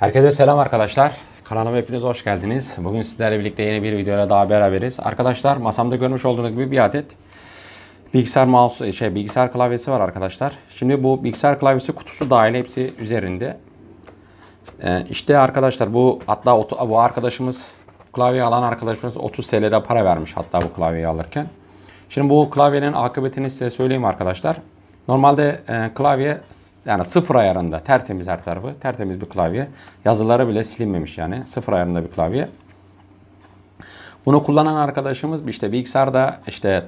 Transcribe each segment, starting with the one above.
Herkese selam arkadaşlar. Kanalıma hepiniz hoş geldiniz. Bugün sizlerle birlikte yeni bir videoyla daha beraberiz. Arkadaşlar masamda görmüş olduğunuz gibi bir adet bilgisayar mouse, bilgisayar klavyesi var arkadaşlar. Şimdi bu bilgisayar klavyesi kutusu dahil hepsi üzerinde. İşte arkadaşlar bu arkadaşımız klavye alan arkadaşımız 30 TL'de para vermiş hatta bu klavyeyi alırken. Şimdi bu klavyenin akıbetini size söyleyeyim arkadaşlar. Normalde klavye yani sıfır ayarında tertemiz her tarafı. Tertemiz bir klavye. Yazıları bile silinmemiş yani. Sıfır ayarında bir klavye. Bunu kullanan arkadaşımız işte bilgisayarda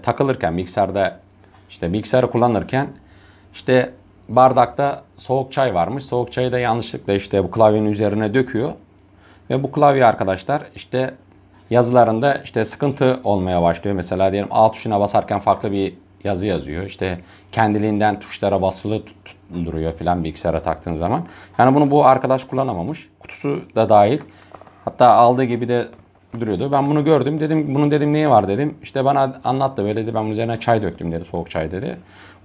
takılırken bilgisayarı kullanırken bardakta soğuk çay varmış. Soğuk çayı da yanlışlıkla bu klavyenin üzerine döküyor. Ve bu klavye arkadaşlar yazılarında sıkıntı olmaya başlıyor. Mesela diyelim A tuşuna basarken farklı bir yazı yazıyor. Kendiliğinden tuşlara basılı duruyor filan bilgisayara taktığın zaman. Yani bunu bu arkadaş kullanamamış. Kutusu da dahil. Hatta aldığı gibi de duruyordu. Ben bunu gördüm. Bunun neyi var dedim. İşte bana anlattı. Böyle dedi ben bunun üzerine çay döktüm dedi. Soğuk çay dedi.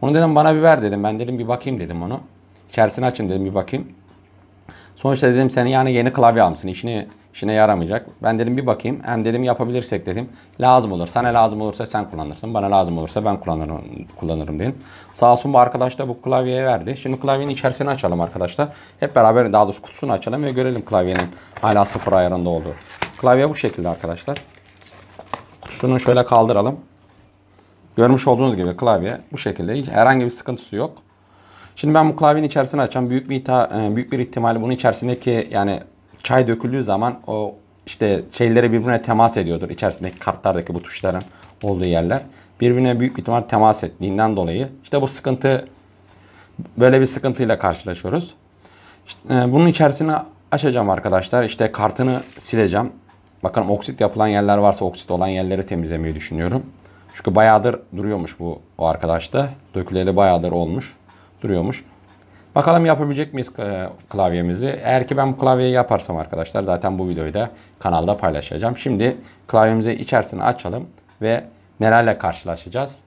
Onu dedim bana bir ver dedim. Ben dedim bir bakayım dedim onu. İçerisini açın dedim bir bakayım. Sonuçta dedim sen yani yeni klavye almışsın. İşine yaramayacak. Ben dedim bir bakayım. Hem dedim yapabilirsek dedim. Lazım olur. Sana lazım olursa sen kullanırsın. Bana lazım olursa ben kullanırım dedim. Sağ olsun bu arkadaş da bu klavyeye verdi. Şimdi klavyenin içerisini açalım arkadaşlar. Hep beraber daha doğrusu kutusunu açalım ve görelim klavyenin hala sıfır ayarında olduğu. Klavye bu şekilde arkadaşlar. Kutusunu şöyle kaldıralım. Görmüş olduğunuz gibi klavye bu şekilde. Hiç herhangi bir sıkıntısı yok. Şimdi ben bu klavyenin içerisini açacağım. Büyük bir ihtimalle bunun içerisindeki yani çay döküldüğü zaman o şeyleri birbirine temas ediyordur. İçerisindeki kartlardaki bu tuşların olduğu yerler. Birbirine büyük bir ihtimal temas ettiğinden dolayı bu sıkıntı böyle bir sıkıntıyla karşılaşıyoruz. Bunun içerisini açacağım arkadaşlar. Kartını sileceğim. Bakalım oksit yapılan yerler varsa oksit olan yerleri temizlemeyi düşünüyorum. Çünkü bayağıdır duruyormuş o arkadaşta. Döküleli bayağıdır olmuş. Duruyormuş. Bakalım yapabilecek miyiz klavyemizi? Eğer ki ben bu klavyeyi yaparsam arkadaşlar zaten bu videoyu da kanalda paylaşacağım. Şimdi klavyemizi içerisini açalım ve nelerle karşılaşacağız?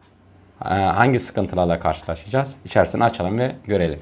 Hangi sıkıntılarla karşılaşacağız? İçerisini açalım ve görelim.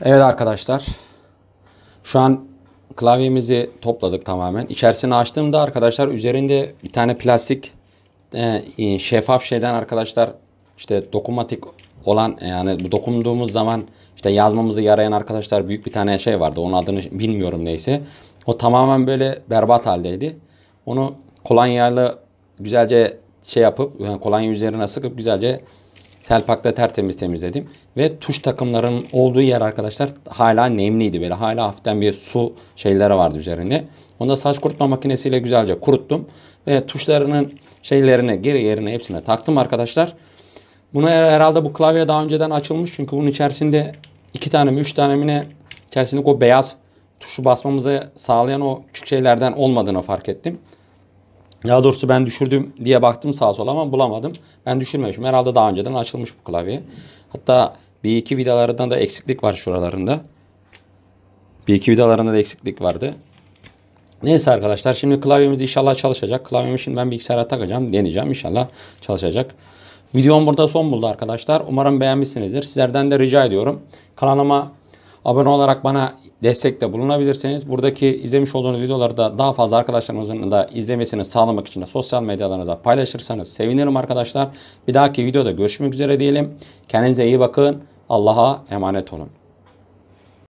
Evet arkadaşlar. Şu an klavyemizi topladık tamamen. İçerisini açtığımda arkadaşlar üzerinde bir tane plastik şeffaf şeyden arkadaşlar işte dokunmatik olan yani bu dokunduğumuz zaman işte yazmamızı yarayan arkadaşlar büyük bir tane şey vardı. Onun adını bilmiyorum neyse. O tamamen böyle berbat haldeydi. Onu kolonyayla güzelce şey yapıp yani kolonya üzerine sıkıp güzelce Selpak'ta tertemiz temizledim. Ve tuş takımlarının olduğu yer arkadaşlar hala nemliydi. Böyle hala hafiften bir su şeyleri vardı üzerinde. Onu da saç kurutma makinesiyle güzelce kuruttum. Ve tuşlarının şeylerine geri yerine hepsine taktım arkadaşlar. Bunu herhalde bu klavye daha önceden açılmış. Çünkü bunun içerisinde 2 tane mi 3 tane mi ne içerisindeki o beyaz tuşu basmamızı sağlayan o küçük şeylerden olmadığını fark ettim. Daha doğrusu ben düşürdüm diye baktım sağa sola ama bulamadım. Ben düşürmemişim. Herhalde daha önceden açılmış bu klavye. Hatta bir iki vidalarından da eksiklik var şuralarında. Bir iki vidalarında da eksiklik vardı. Neyse arkadaşlar şimdi klavyemiz inşallah çalışacak. Klavyemi şimdi ben bilgisayara takacağım. Deneyeceğim inşallah çalışacak. Videom burada son buldu arkadaşlar. Umarım beğenmişsinizdir. Sizlerden de rica ediyorum. Kanalıma abone olarak bana destekte bulunabilirsiniz. Buradaki izlemiş olduğunuz videoları da daha fazla arkadaşlarınızın da izlemesini sağlamak için de sosyal medyalarınıza paylaşırsanız sevinirim arkadaşlar. Bir dahaki videoda görüşmek üzere diyelim. Kendinize iyi bakın. Allah'a emanet olun.